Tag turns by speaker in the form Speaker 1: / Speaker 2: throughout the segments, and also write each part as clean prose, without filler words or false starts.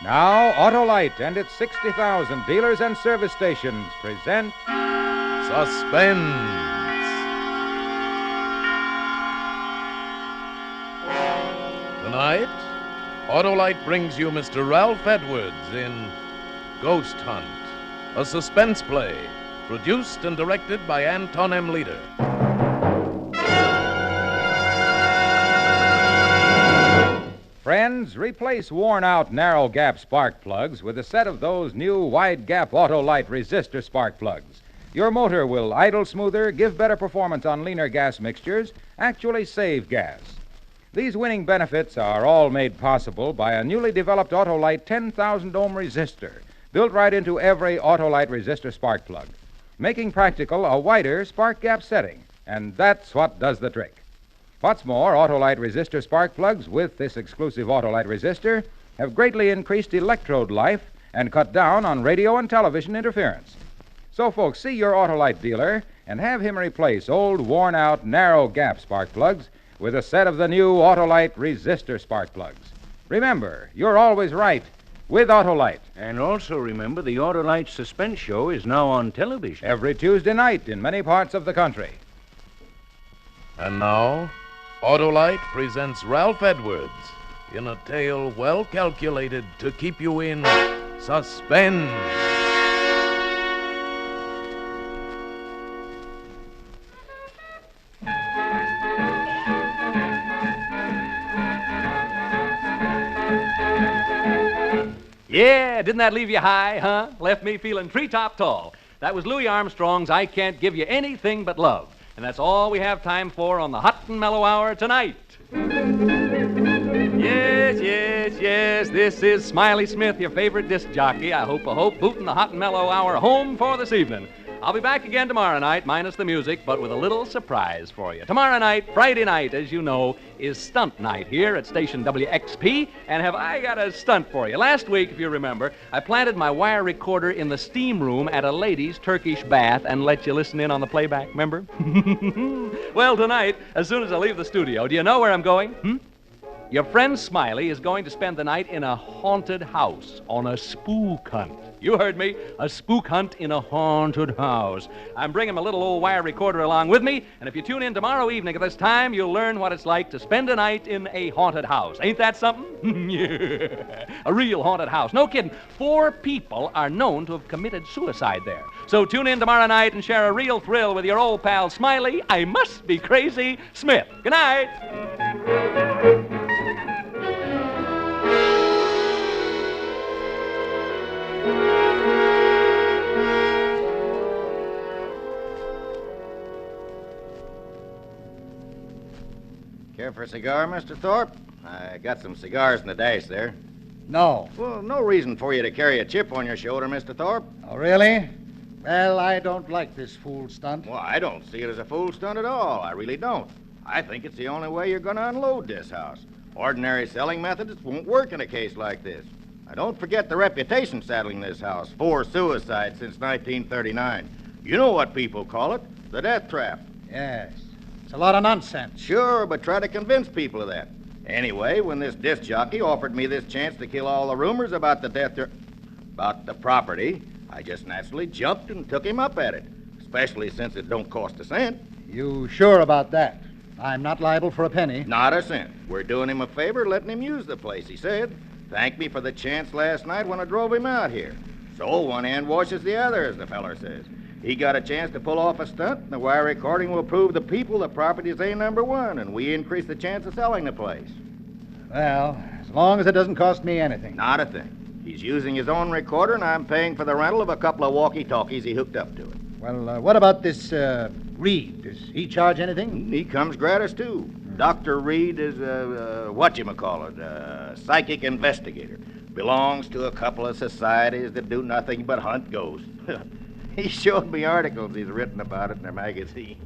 Speaker 1: Now, Autolite and its 60,000 dealers and service stations present
Speaker 2: Suspense. Tonight, Autolite brings you Mr. Ralph Edwards in Ghost Hunt, a suspense play produced and directed by Anton M. Leader.
Speaker 1: Friends, replace worn-out narrow-gap spark plugs with a set of those new wide-gap Autolite resistor spark plugs. Your motor will idle smoother, give better performance on leaner gas mixtures, actually save gas. These winning benefits are all made possible by a newly developed Autolite 10,000-ohm resistor, built right into every Autolite resistor spark plug, making practical a wider spark gap setting, and that's what does the trick. What's more, Autolite resistor spark plugs with this exclusive Autolite resistor have greatly increased electrode life and cut down on radio and television interference. So, folks, see your Autolite dealer and have him replace old, worn-out, narrow-gap spark plugs with a set of the new Autolite resistor spark plugs. Remember, you're always right with Autolite.
Speaker 3: And also remember, the Autolite Suspense show is now on television.
Speaker 1: Every Tuesday night in many parts of the country.
Speaker 2: And now, Autolite presents Ralph Edwards in a tale well calculated to keep you in suspense.
Speaker 4: Yeah, didn't that leave you high, huh? Left me feeling treetop tall. That was Louis Armstrong's I Can't Give You Anything But Love. And that's all we have time for on the Hot and Mellow Hour tonight. Yes, this is Smiley Smith, your favorite disc jockey. I hope, booting the Hot and Mellow Hour home for this evening. I'll be back again tomorrow night, minus the music, but with a little surprise for you. Tomorrow night, Friday night, as you know, is stunt night here at station WXP, and have I got a stunt for you. Last week, if you remember, I planted my wire recorder in the steam room at a lady's Turkish bath and let you listen in on the playback, remember? Well, tonight, as soon as I leave the studio, do you know where I'm going? Your friend Smiley is going to spend the night in a haunted house on a spook hunt. You heard me, a spook hunt in a haunted house. I'm bringing my little old wire recorder along with me, and if you tune in tomorrow evening at this time, you'll learn what it's like to spend a night in a haunted house. Ain't that something? Yeah. A real haunted house. No kidding. 4 people are known to have committed suicide there. So tune in tomorrow night and share a real thrill with your old pal Smiley, I must be crazy, Smith. Good night.
Speaker 5: Care for a cigar, Mr. Thorpe? I got some cigars in the dash there.
Speaker 6: No.
Speaker 5: Well, no reason for you to carry a chip on your shoulder, Mr. Thorpe.
Speaker 6: Oh, really? Well, I don't like this fool stunt.
Speaker 5: Well, I don't see it as a fool stunt at all. I really don't. I think it's the only way you're going to unload this house. Ordinary selling methods won't work in a case like this. Now, don't forget the reputation saddling this house. 4 suicides since 1939. You know what people call it, the death trap.
Speaker 6: Yes. It's a lot of nonsense.
Speaker 5: Sure, but try to convince people of that. Anyway, when this disc jockey offered me this chance to kill all the rumors about about the property, I just naturally jumped and took him up at it, especially since it don't cost a cent.
Speaker 6: You sure about that? I'm not liable for a penny.
Speaker 5: Not a cent. We're doing him a favor letting him use the place, he said. Thanked me for the chance last night when I drove him out here. So one hand washes the other, as the feller says. He got a chance to pull off a stunt, and the wire recording will prove the people the property is number 1, and we increase the chance of selling the place.
Speaker 6: Well, as long as it doesn't cost me anything.
Speaker 5: Not a thing. He's using his own recorder, and I'm paying for the rental of a couple of walkie-talkies he hooked up to it.
Speaker 6: Well, what about this, Reed? Does he charge anything?
Speaker 5: He comes gratis, too. Dr. Reed is a psychic investigator. Belongs to a couple of societies that do nothing but hunt ghosts. He showed me articles he's written about it in their magazine.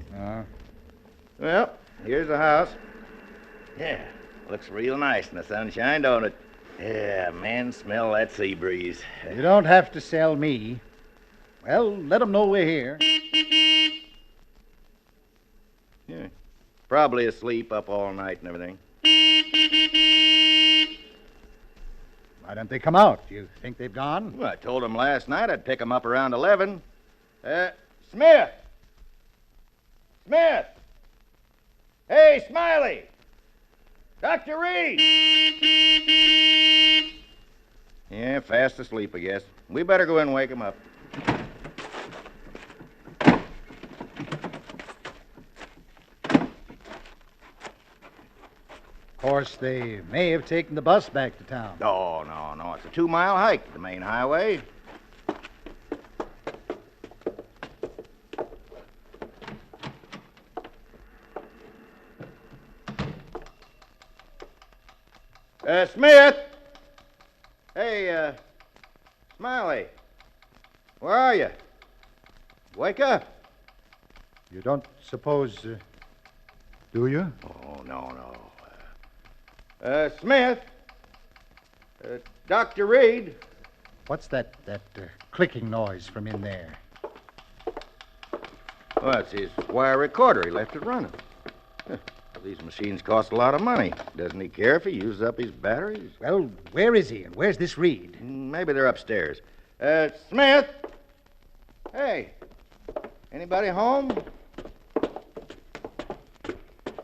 Speaker 5: Well, here's the house. Yeah, looks real nice in the sunshine, don't it? Yeah, man, smell that sea breeze.
Speaker 6: You don't have to sell me. Well, let them know we're here.
Speaker 5: Yeah, probably asleep up all night and everything.
Speaker 6: Why don't they come out? Do you think they've gone?
Speaker 5: Well, I told them last night I'd pick them up around 11. Smith! Smith! Hey, Smiley! Dr. Reed! Yeah, fast asleep, I guess. We better go in and wake him up.
Speaker 6: Of course, they may have taken the bus back to town.
Speaker 5: No. It's a 2-mile hike to the main highway. Smith! Hey, Smiley. Where are you? Wake up.
Speaker 6: You don't suppose, do you?
Speaker 5: Oh, no. Smith. Dr. Reed.
Speaker 6: What's that clicking noise from in there?
Speaker 5: Well, it's his wire recorder. He left it running. Huh. These machines cost a lot of money. Doesn't he care if he uses up his batteries?
Speaker 6: Well, where is he, and where's this Reed?
Speaker 5: Maybe they're upstairs. Smith? Hey, anybody home?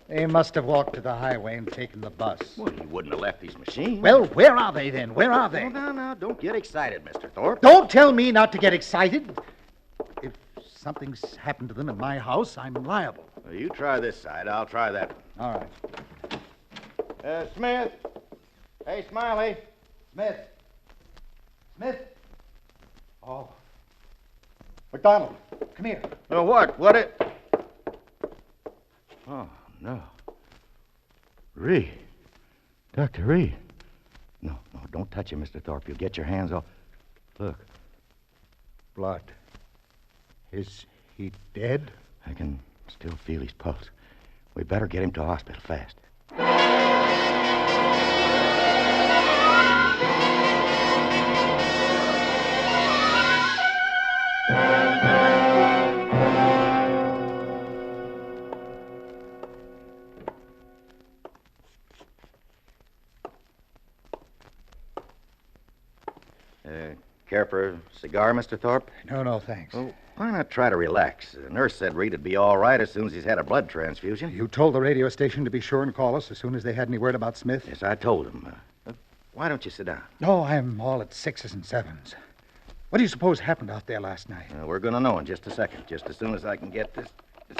Speaker 6: They must have walked to the highway and taken the bus.
Speaker 5: Well, he wouldn't have left these machines.
Speaker 6: Well, where are they, then? Where are they?
Speaker 5: No, don't get excited, Mr. Thorpe.
Speaker 6: Don't tell me not to get excited. If something's happened to them in my house, I'm liable.
Speaker 5: Well, you try this side. I'll try that one.
Speaker 6: All right.
Speaker 5: Smith? Hey, Smiley.
Speaker 6: Smith? Oh. McDonald, come here.
Speaker 5: What? What it? Oh, no. Reed. Dr. Reed. No, don't touch him, Mr. Thorpe. You'll get your hands off. Look.
Speaker 6: Blood. Is he dead?
Speaker 5: I can still feel his pulse. We better get him to hospital fast. Care for a cigar, Mr. Thorpe?
Speaker 6: No, thanks.
Speaker 5: Oh, why not try to relax? The nurse said Reed would be all right as soon as he's had a blood transfusion.
Speaker 6: You told the radio station to be sure and call us as soon as they had any word about Smith?
Speaker 5: Yes, I told him. Why don't you sit down?
Speaker 6: No, I'm all at 6s and 7s. What do you suppose happened out there last night?
Speaker 5: We're going to know in just a second, just as soon as I can get this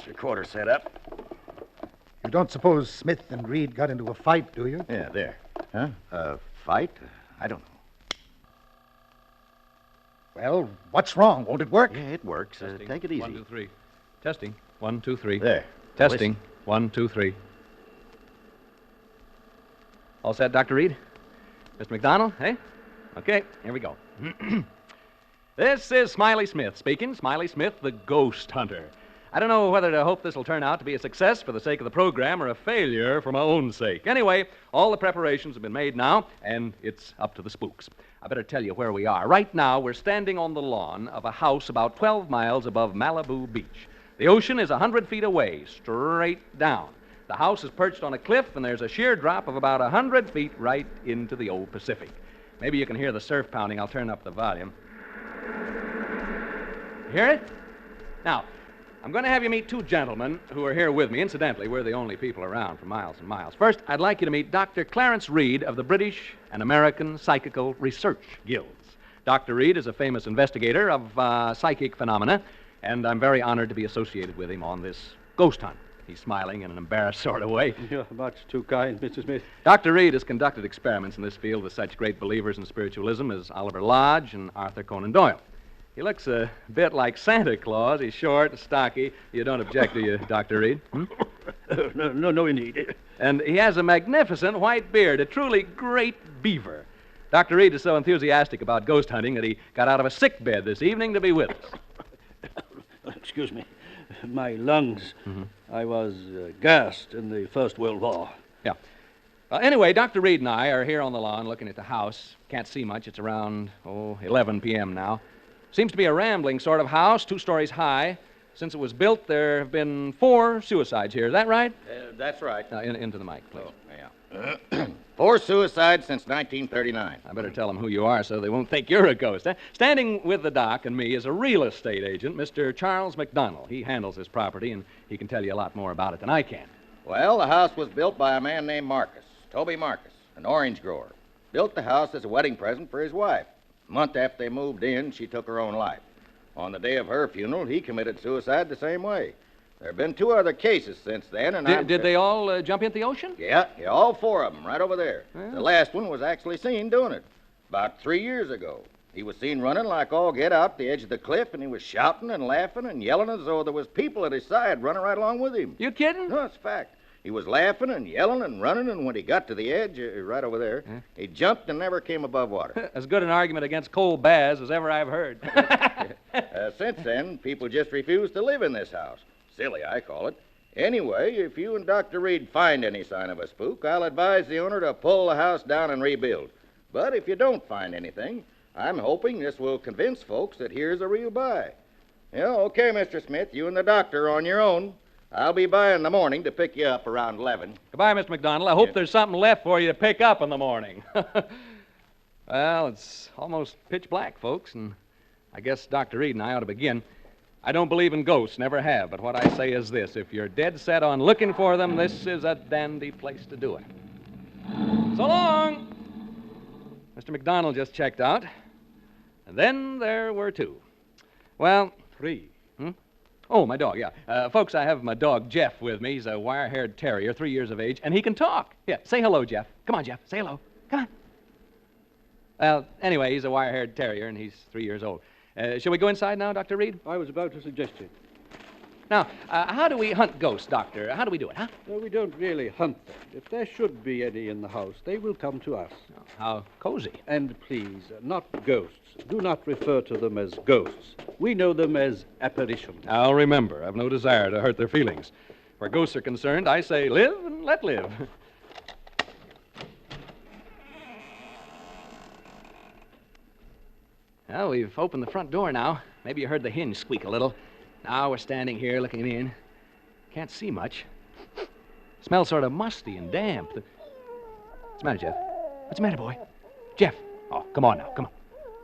Speaker 5: recorder set up.
Speaker 6: You don't suppose Smith and Reed got into a fight, do you?
Speaker 5: Yeah, there. Huh? A fight? I don't know.
Speaker 6: Well, what's wrong? Won't it work?
Speaker 5: Yeah, it works. Take it easy.
Speaker 4: 1, 2, 3. Testing. 1, 2, 3.
Speaker 5: There.
Speaker 4: Testing. 1, 2, 3. All set, Dr. Reed? Mr. McDonald, eh? Okay, here we go. This is Smiley Smith speaking. Smiley Smith, the ghost hunter. I don't know whether to hope this will turn out to be a success for the sake of the program or a failure for my own sake. Anyway, all the preparations have been made now, and it's up to the spooks. I better tell you where we are. Right now, we're standing on the lawn of a house about 12 miles above Malibu Beach. The ocean is 100 feet away, straight down. The house is perched on a cliff, and there's a sheer drop of about 100 feet right into the old Pacific. Maybe you can hear the surf pounding. I'll turn up the volume. Hear it? Now, I'm going to have you meet two gentlemen who are here with me. Incidentally, we're the only people around for miles and miles. First, I'd like you to meet Dr. Clarence Reed of the British and American Psychical Research Guilds. Dr. Reed is a famous investigator of psychic phenomena, and I'm very honored to be associated with him on this ghost hunt. He's smiling in an embarrassed sort of way.
Speaker 7: You're much too kind, Mr. Smith.
Speaker 4: Dr. Reed has conducted experiments in this field with such great believers in spiritualism as Oliver Lodge and Arthur Conan Doyle. He looks a bit like Santa Claus. He's short and stocky. You don't object, do you, Dr. Reed?
Speaker 7: No, indeed.
Speaker 4: And he has a magnificent white beard, a truly great beaver. Dr. Reed is so enthusiastic about ghost hunting that he got out of a sick bed this evening to be with us.
Speaker 7: Excuse me. My lungs. Mm-hmm. I was gassed in the First World War.
Speaker 4: Yeah. Anyway, Dr. Reed and I are here on the lawn looking at the house. Can't see much. It's around, 11 p.m. now. Seems to be a rambling sort of house, 2 stories high. Since it was built, there have been 4 suicides here. Is that right?
Speaker 5: That's right.
Speaker 4: Now, into the mic, please.
Speaker 5: Oh, yeah. 4 suicides since 1939.
Speaker 4: I better tell them who you are so they won't think you're a ghost. Standing with the doc and me is a real estate agent, Mr. Charles McDonald. He handles this property, and he can tell you a lot more about it than I can.
Speaker 5: Well, the house was built by a man named Marcus, Toby Marcus, an orange grower. Built the house as a wedding present for his wife. A month after they moved in, she took her own life. On the day of her funeral, he committed suicide the same way. There have been 2 other cases since then, and
Speaker 4: Did they all jump into the ocean?
Speaker 5: Yeah, all 4 of them, right over there.
Speaker 4: Yeah.
Speaker 5: The last one was actually seen doing it about 3 years ago. He was seen running like all get out the edge of the cliff, and he was shouting and laughing and yelling as though there was people at his side running right along with him.
Speaker 4: You kidding?
Speaker 5: No, it's a fact. He was laughing and yelling and running, and when he got to the edge, right over there, he jumped and never came above water.
Speaker 4: As good an argument against cold baths as ever I've heard.
Speaker 5: Since then, people just refuse to live in this house. Silly, I call it. Anyway, if you and Dr. Reed find any sign of a spook, I'll advise the owner to pull the house down and rebuild. But if you don't find anything, I'm hoping this will convince folks that here's a real buy. Okay, Mr. Smith, you and the doctor are on your own. I'll be by in the morning to pick you up around 11.
Speaker 4: Goodbye, Mr. McDonald. I hope there's something left for you to pick up in the morning. Well, it's almost pitch black, folks, and I guess Dr. Reed and I ought to begin. I don't believe in ghosts, never have, but what I say is this. If you're dead set on looking for them, this is a dandy place to do it. So long! Mr. McDonald just checked out. And then there were 2. Well,
Speaker 7: 3.
Speaker 4: Oh, my dog, yeah. Folks, I have my dog, Jeff, with me. He's a wire-haired terrier, 3 years of age, and he can talk. Yeah, say hello, Jeff. Come on, Jeff, say hello. Come on. Well, anyway, he's a wire-haired terrier, and he's 3 years old. Shall we go inside now, Dr. Reed?
Speaker 7: I was about to suggest it.
Speaker 4: Now, how do we hunt ghosts, Doctor? How do we do it, huh?
Speaker 7: No, we don't really hunt them. If there should be any in the house, they will come to us.
Speaker 4: Oh, how cozy.
Speaker 7: And please, not ghosts. Do not refer to them as ghosts. We know them as apparitions.
Speaker 4: I'll remember. I've no desire to hurt their feelings. Where ghosts are concerned, I say live and let live. Well, we've opened the front door now. Maybe you heard the hinge squeak a little. Now we're standing here looking in. Can't see much. Smells sort of musty and damp. What's the matter, Jeff? What's the matter, boy? Jeff. Oh, come on now, come on.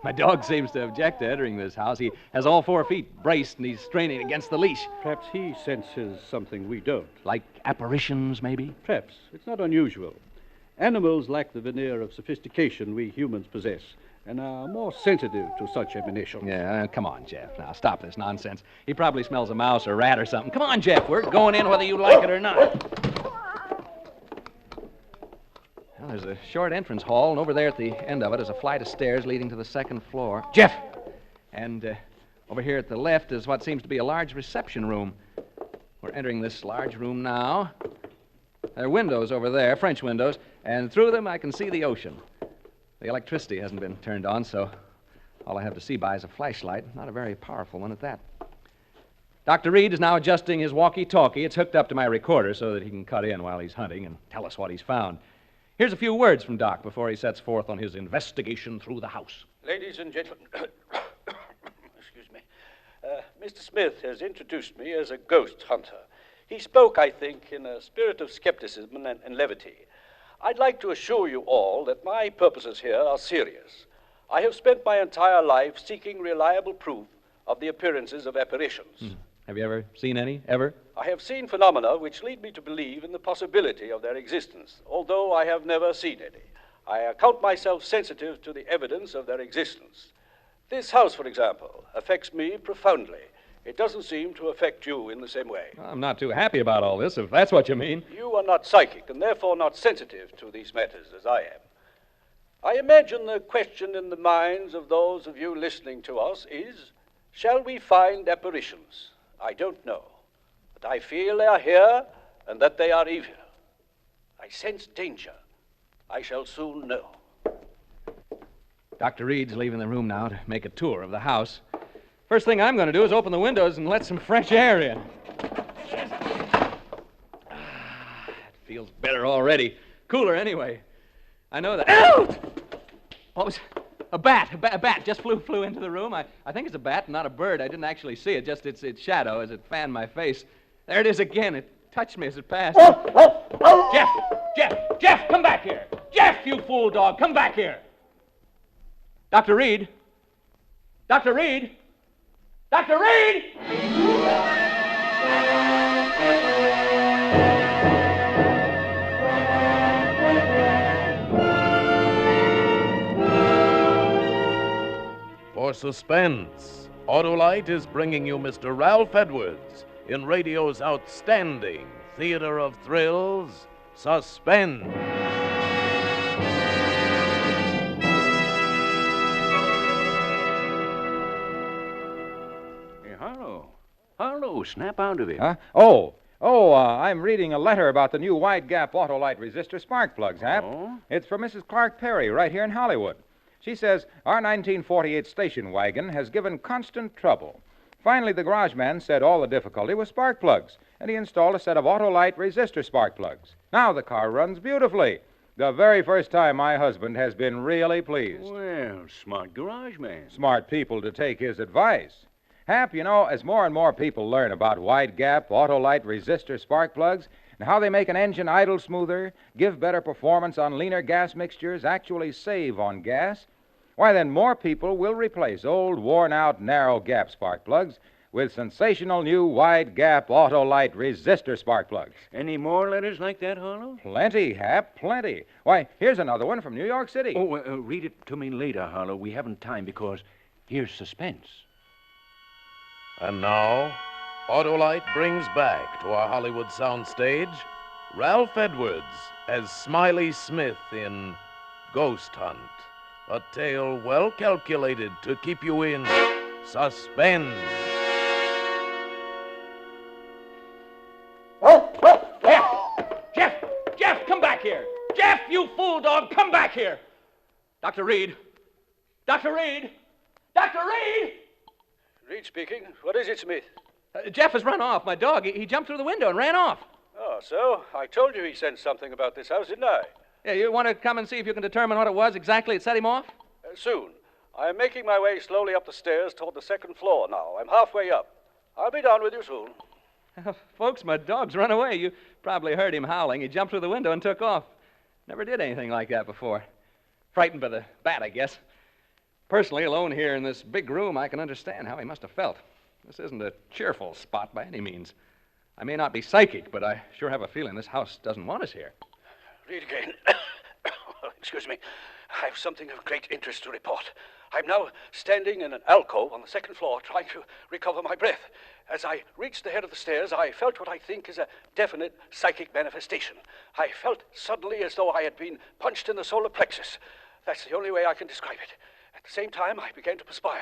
Speaker 4: My dog seems to object to entering this house. He has all 4 feet braced, and he's straining against the leash.
Speaker 7: Perhaps he senses something we don't.
Speaker 4: Like apparitions, maybe?
Speaker 7: Perhaps. It's not unusual. Animals lack the veneer of sophistication we humans possess, and are more sensitive to such emanations.
Speaker 4: Yeah, come on, Jeff. Now, stop this nonsense. He probably smells a mouse or a rat or something. Come on, Jeff. We're going in whether you like it or not. Well, there's a short entrance hall, and over there at the end of it is a flight of stairs leading to the 2nd floor. Jeff! And over here at the left is what seems to be a large reception room. We're entering this large room now. There are windows over there, French windows, and through them I can see the ocean. The electricity hasn't been turned on, so all I have to see by is a flashlight. Not a very powerful one at that. Dr. Reed is now adjusting his walkie-talkie. It's hooked up to my recorder so that he can cut in while he's hunting and tell us what he's found. Here's a few words from Doc before he sets forth on his investigation through the house.
Speaker 7: Ladies and gentlemen, excuse me. Mr. Smith has introduced me as a ghost hunter. He spoke, I think, in a spirit of skepticism and levity. I'd like to assure you all that my purposes here are serious. I have spent my entire life seeking reliable proof of the appearances of apparitions.
Speaker 4: Have you ever seen any? Ever?
Speaker 7: I have seen phenomena which lead me to believe in the possibility of their existence, although I have never seen any. I account myself sensitive to the evidence of their existence. This house, for example, affects me profoundly. It doesn't seem to affect you in the same way.
Speaker 4: I'm not too happy about all this, if that's what you mean.
Speaker 7: You are not psychic, and therefore not sensitive to these matters as I am. I imagine the question in the minds of those of you listening to us is, shall we find apparitions? I don't know, but I feel they are here and that they are evil. I sense danger. I shall soon know.
Speaker 4: Dr. Reed's leaving the room now to make a tour of the house. First thing I'm going to do is open the windows and let some fresh air in. It feels better already. Cooler anyway. I know that. Out! What was a bat? A bat just flew into the room. I think it's a bat, not a bird. I didn't actually see it, just its shadow as it fanned my face. There it is again. It touched me as it passed. Jeff, come back here. Jeff, you fool dog, come back here. Dr. Reed? Dr. Reed? Dr. Reed!
Speaker 2: For Suspense, Autolite is bringing you Mr. Ralph Edwards in radio's outstanding theater of thrills, Suspense.
Speaker 3: Hey, Harlow. Harlow, snap out of it.
Speaker 1: Huh? I'm reading a letter about the new wide gap Autolite resistor spark plugs, Hap.
Speaker 3: Oh?
Speaker 1: It's from Mrs. Clark Perry right here in Hollywood. She says our 1948 station wagon has given constant trouble. Finally, the garage man said all the difficulty was spark plugs, and he installed a set of Autolite resistor spark plugs. Now the car runs beautifully. The very first time my husband has been really pleased.
Speaker 3: Well, smart garage man.
Speaker 1: Smart people to take his advice. Hap, you know, as more and more people learn about wide gap Autolite resistor spark plugs and how they make an engine idle smoother, give better performance on leaner gas mixtures, actually save on gas, why then more people will replace old, worn-out, narrow gap spark plugs with sensational new wide gap Autolite resistor spark plugs.
Speaker 3: Any more letters like that, Harlow?
Speaker 1: Plenty, Hap, plenty. Why, here's another one from New York City.
Speaker 3: Oh, read it to me later, Harlow. We haven't time because here's Suspense.
Speaker 2: And now, Autolite brings back to our Hollywood soundstage Ralph Edwards as Smiley Smith in Ghost Hunt, a tale well calculated to keep you in suspense.
Speaker 4: Jeff, come back here. Jeff, you fool dog, come back here. Dr. Reed. Dr. Reed. Dr. Reed!
Speaker 7: Reed speaking. What is it, Smith?
Speaker 4: Jeff has run off. My dog, he jumped through the window and ran off.
Speaker 7: Oh, so? I told you he sensed something about this house, didn't I?
Speaker 4: Yeah, you want to come and see if you can determine what it was exactly that set him off?
Speaker 7: Soon. I am making my way slowly up the stairs toward the second floor now. I'm halfway up. I'll be down with you soon.
Speaker 4: Folks, my dog's run away. You probably heard him howling. He jumped through the window and took off. Never did anything like that before. Frightened by the bat, I guess. Personally, alone here in this big room, I can understand how he must have felt. This isn't a cheerful spot by any means. I may not be psychic, but I sure have a feeling this house doesn't want us here.
Speaker 7: Read again. Excuse me. I have something of great interest to report. I'm now standing in an alcove on the second floor trying to recover my breath. As I reached the head of the stairs, I felt what I think is a definite psychic manifestation. I felt suddenly as though I had been punched in the solar plexus. That's the only way I can describe it. At the same time, I began to perspire.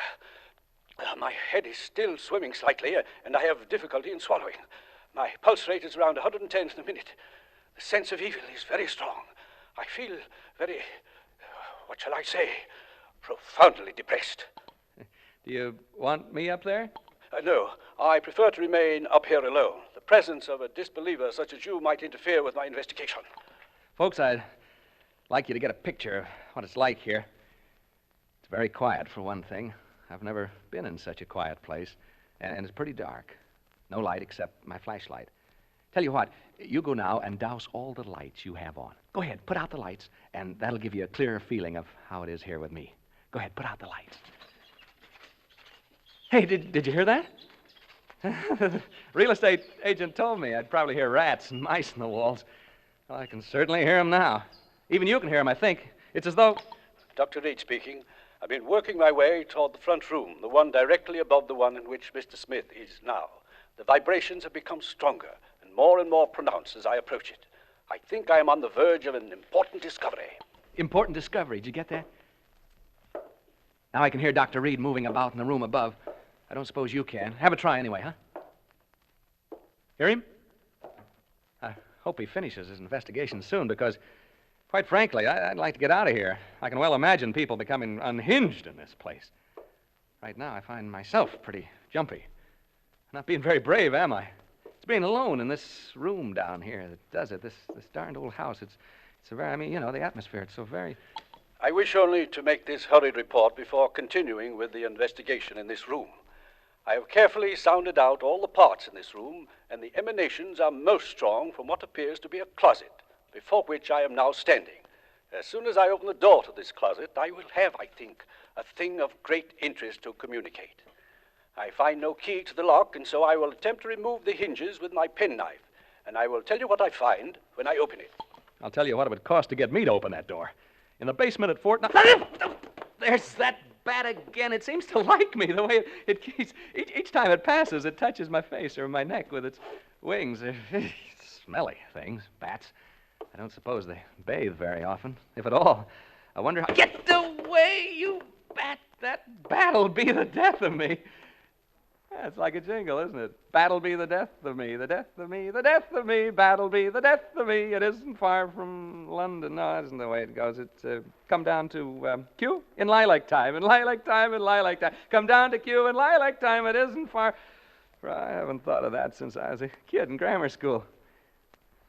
Speaker 7: My head is still swimming slightly, and I have difficulty in swallowing. My pulse rate is around 110 in a minute. The sense of evil is very strong. I feel very, what shall I say, profoundly depressed.
Speaker 4: Do you want me up there?
Speaker 7: No, I prefer to remain up here alone. The presence of a disbeliever such as you might interfere with my investigation.
Speaker 4: Folks, I'd like you to get a picture of what it's like here. It's very quiet, for one thing. I've never been in such a quiet place, and it's pretty dark. No light except my flashlight. Tell you what, you go now and douse all the lights you have on. Go ahead, put out the lights, and that'll give you a clearer feeling of how it is here with me. Go ahead, put out the lights. Hey, did you hear that? Real estate agent told me I'd probably hear rats and mice in the walls. Well, I can certainly hear them now. Even you can hear them, I think. It's as though...
Speaker 7: Dr. Reed speaking. I've been working my way toward the front room, the one directly above the one in which Mr. Smith is now. The vibrations have become stronger and more pronounced as I approach it. I think I am on the verge of an important discovery.
Speaker 4: Important discovery. Did you get that? Now I can hear Dr. Reed moving about in the room above. I don't suppose you can. Have a try anyway, huh? Hear him? I hope he finishes his investigation soon because, quite frankly, I'd like to get out of here. I can well imagine people becoming unhinged in this place. Right now, I find myself pretty jumpy. Not being very brave, am I? It's being alone in this room down here that does it. This darned old house. It's a very, the atmosphere, it's so very...
Speaker 7: I wish only to make this hurried report before continuing with the investigation in this room. I have carefully sounded out all the parts in this room, and the emanations are most strong from what appears to be a closet, before which I am now standing. As soon as I open the door to this closet, I will have, I think, a thing of great interest to communicate. I find no key to the lock, and so I will attempt to remove the hinges with my penknife, and I will tell you what I find when I open it.
Speaker 4: I'll tell you what it would cost to get me to open that door. In the basement at Fort... There's that bat again. It seems to like me, the way it keeps... Each time it passes, it touches my face or my neck with its wings. Smelly things, bats. I don't suppose they bathe very often, if at all. I wonder how... Get away, you bat! That bat'll be the death of me. It's like a jingle, isn't it? Bat'll be the death of me, the death of me, the death of me, bat'll be the death of me. It isn't far from London. No, that isn't the way it goes. It's come down to Q in lilac time, in lilac time, in lilac time. Come down to Q in lilac time. It isn't far... I haven't thought of that since I was a kid in grammar school.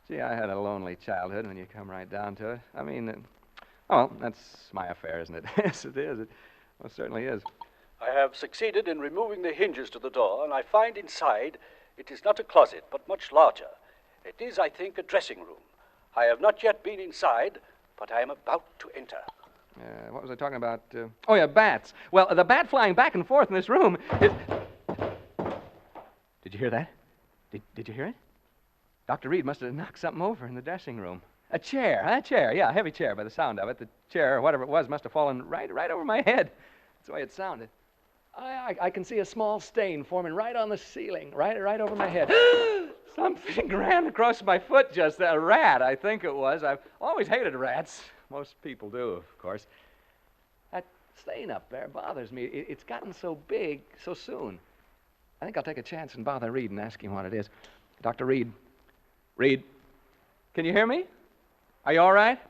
Speaker 4: Gee, I had a lonely childhood when you come right down to it. I mean, well, that's my affair, isn't it? Yes, it is. It most certainly is.
Speaker 7: I have succeeded in removing the hinges to the door, and I find inside it is not a closet, but much larger. It is, I think, a dressing room. I have not yet been inside, but I am about to enter.
Speaker 4: What was I talking about? Oh, yeah, bats. Well, the bat flying back and forth in this room is... Did you hear that? Did you hear it? Dr. Reed must have knocked something over in the dressing room. A chair, yeah, a heavy chair by the sound of it. The chair, or whatever it was, must have fallen right over my head. That's the way it sounded. I can see a small stain forming right on the ceiling, right over my head. Something ran across my foot just then. A rat, I think it was. I've always hated rats. Most people do, of course. That stain up there bothers me. It's gotten so big so soon. I think I'll take a chance and bother Reed and ask him what it is. Dr. Reed. Reed, can you hear me? Are you all right?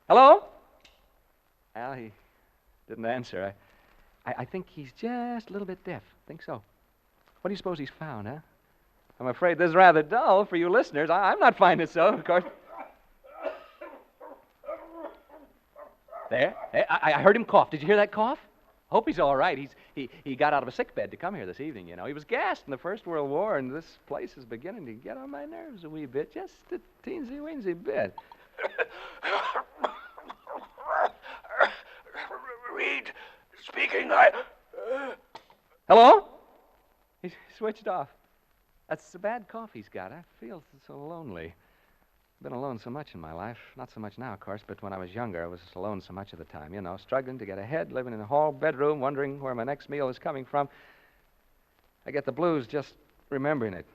Speaker 4: Hello? Al, he didn't answer. I think he's just a little bit deaf. I think so. What do you suppose he's found, huh? I'm afraid this is rather dull for you listeners. I'm not finding it so, of course. There. I heard him cough. Did you hear that cough? Hope he's all right. He got out of a sick bed to come here this evening, you know. He was gassed in the First World War, and this place is beginning to get on my nerves a wee bit. Just a teensy-weensy bit.
Speaker 7: Reed, speaking,
Speaker 4: Hello? He switched off. That's the bad cough he's got. I feel so lonely. Been alone so much in my life. Not so much now, of course, but when I was younger, I was alone so much of the time, you know, struggling to get ahead, living in a hall bedroom, wondering where my next meal is coming from. I get the blues just remembering it.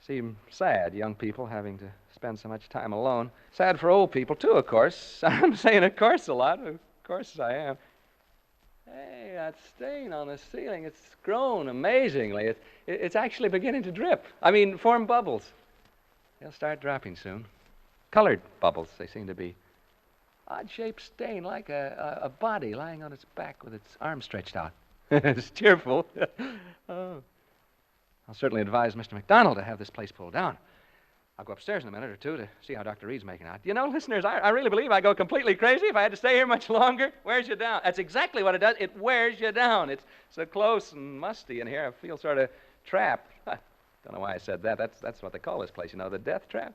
Speaker 4: Seem sad, young people having to spend so much time alone. Sad for old people, too, of course. I'm saying of course a lot. Of course I am. Hey, that stain on the ceiling, it's grown amazingly. It's actually beginning to drip. I mean, form bubbles. They'll start dropping soon. Colored bubbles, they seem to be. Odd-shaped stain, like a body lying on its back with its arms stretched out. It's cheerful. Oh. I'll certainly advise Mr. McDonald to have this place pulled down. I'll go upstairs in a minute or two to see how Dr. Reed's making out. You know, listeners, I really believe I'd go completely crazy if I had to stay here much longer. Wears you down. That's exactly what it does. It wears you down. It's so close and musty in here. I feel sort of trapped. Don't know why I said that. That's what they call this place, you know, the death trap.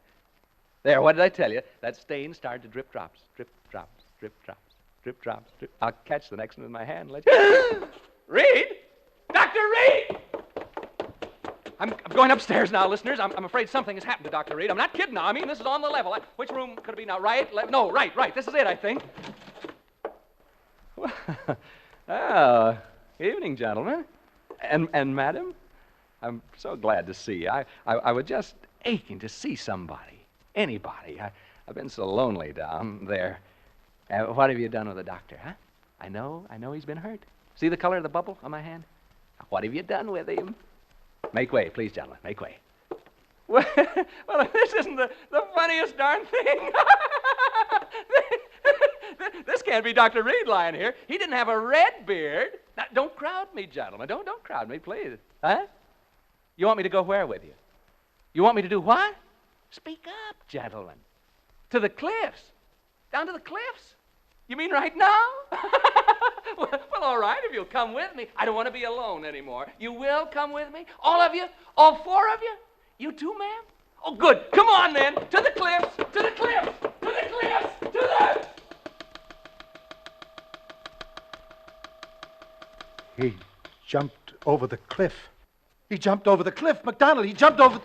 Speaker 4: There, what did I tell you? That stain started to drip drops, drip drops, drip drops, drip drops, drip. I'll catch the next one with my hand. Reed! Dr. Reed! I'm going upstairs now, listeners. I'm afraid something has happened to Dr. Reed. I'm not kidding now. I mean, this is on the level. Which room could it be now? Right? Left? No, right. This is it, I think. Oh, evening, gentlemen. And madam? I'm so glad to see you. I was just aching to see somebody. Anybody. I've been so lonely down there. What have you done with the doctor, huh? I know he's been hurt. See the color of the bubble on my hand? What have you done with him? Make way, please, gentlemen. Make way. Well, this isn't the funniest darn thing. This can't be Dr. Reed lying here. He didn't have a red beard. Now, don't crowd me, gentlemen. Don't crowd me, please. Huh? You want me to go where with you? You want me to do what? Speak up, gentlemen. To the cliffs. Down to the cliffs? You mean right now? Well, all right, if you'll come with me. I don't want to be alone anymore. You will come with me? All of you? All four of you? You too, ma'am? Oh, good. Come on, then. To the cliffs. To the cliffs. To the cliffs. To the...
Speaker 6: He jumped over the cliff. He jumped over the cliff. MacDonald, he jumped over...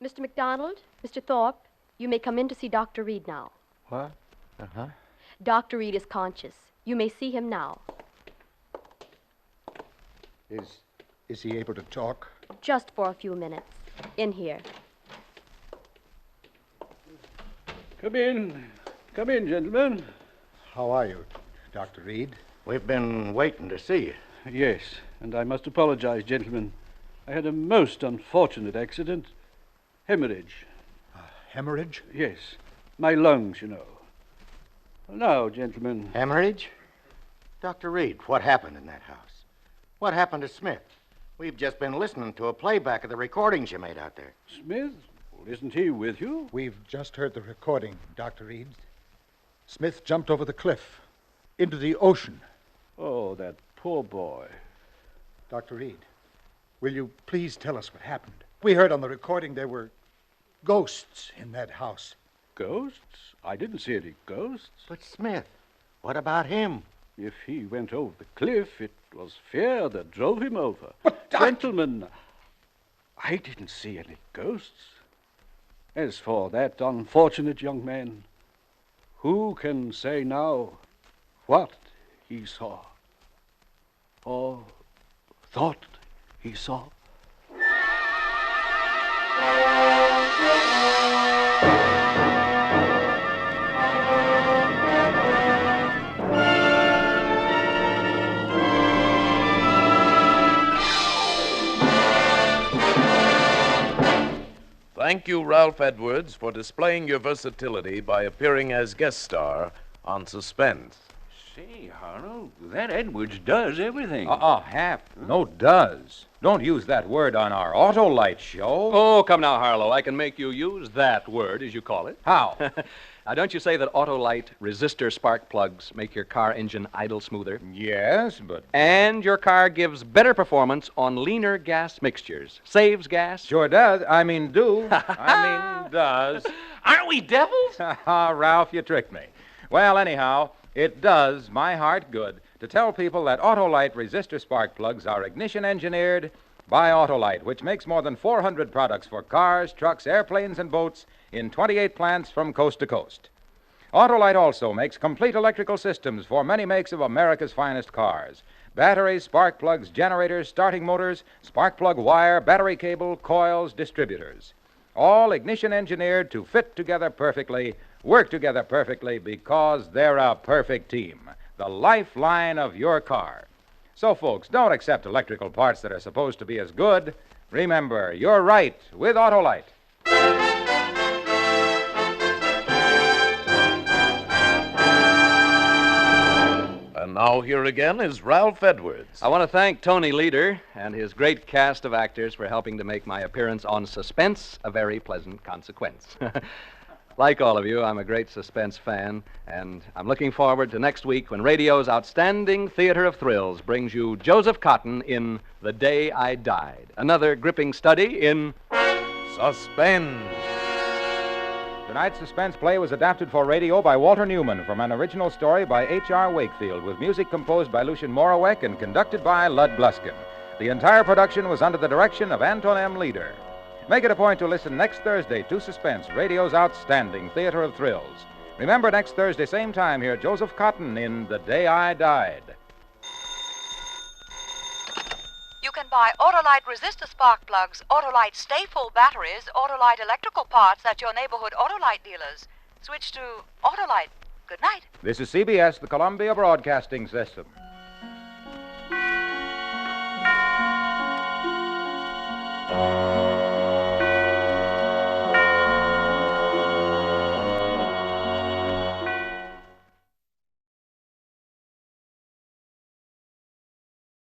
Speaker 8: Mr. McDonald, Mr. Thorpe, you may come in to see Dr. Reed now.
Speaker 5: What? Uh-huh.
Speaker 8: Dr. Reed is conscious. You may see him now.
Speaker 6: Is he able to talk?
Speaker 8: Just for a few minutes. In here.
Speaker 9: Come in. Come in, gentlemen.
Speaker 6: How are you, Dr. Reed?
Speaker 5: We've been waiting to see you.
Speaker 9: Yes, and I must apologize, gentlemen. I had a most unfortunate accident. Hemorrhage.
Speaker 6: Hemorrhage?
Speaker 9: Yes. My lungs, you know. Now, gentlemen.
Speaker 5: Hemorrhage? Dr. Reed, what happened in that house? What happened to Smith? We've just been listening to a playback of the recordings you made out there.
Speaker 9: Smith? Well, isn't he with you?
Speaker 6: We've just heard the recording, Dr. Reed. Smith jumped over the cliff into the ocean.
Speaker 9: Oh, that poor boy.
Speaker 6: Dr. Reed, will you please tell us what happened? We heard on the recording there were ghosts in that house.
Speaker 9: Ghosts? I didn't see any ghosts.
Speaker 5: But Smith, what about him?
Speaker 9: If he went over the cliff, it was fear that drove him over.
Speaker 6: But,
Speaker 9: Gentlemen, I didn't see any ghosts. As for that unfortunate young man, who can say now what he saw or thought he saw?
Speaker 2: Thank you, Ralph Edwards, for displaying your versatility by appearing as guest star on Suspense.
Speaker 3: Say, Harlow, that Edwards does everything.
Speaker 1: Hap. No does. Don't use that word on our Autolite show.
Speaker 4: Oh, come now, Harlow. I can make you use that word, as you call it.
Speaker 1: How?
Speaker 4: Now, don't you say that Autolite resistor spark plugs make your car engine idle smoother?
Speaker 1: Yes, but...
Speaker 4: And your car gives better performance on leaner gas mixtures. Saves gas.
Speaker 1: Sure does. Does.
Speaker 4: Aren't we devils?
Speaker 1: Ralph, you tricked me. Well, anyhow, it does my heart good to tell people that Autolite resistor spark plugs are ignition engineered by Autolite, which makes more than 400 products for cars, trucks, airplanes, and boats in 28 plants from coast to coast. Autolite also makes complete electrical systems for many makes of America's finest cars. Batteries, spark plugs, generators, starting motors, spark plug wire, battery cable, coils, distributors. All ignition engineered to fit together perfectly, work together perfectly because they're a perfect team. The lifeline of your car. So, folks, don't accept electrical parts that are supposed to be as good. Remember, you're right with Autolite.
Speaker 2: And now here again is Ralph Edwards.
Speaker 4: I want to thank Tony Leader and his great cast of actors for helping to make my appearance on Suspense a very pleasant consequence. Like all of you, I'm a great Suspense fan, and I'm looking forward to next week when radio's outstanding theater of thrills brings you Joseph Cotton in The Day I Died, another gripping study in
Speaker 2: Suspense.
Speaker 1: Tonight's Suspense play was adapted for radio by Walter Newman from an original story by H.R. Wakefield, with music composed by Lucien Morawek and conducted by Lud Bluskin. The entire production was under the direction of Anton M. Leader. Make it a point to listen next Thursday to Suspense, radio's outstanding theater of thrills. Remember, next Thursday, same time, hear Joseph Cotton in The Day I Died.
Speaker 10: You can buy Autolite resistor spark plugs, Autolite stay full batteries, Autolite electrical parts at your neighborhood Autolite dealers. Switch to Autolite. Good night.
Speaker 1: This is CBS, the Columbia Broadcasting System.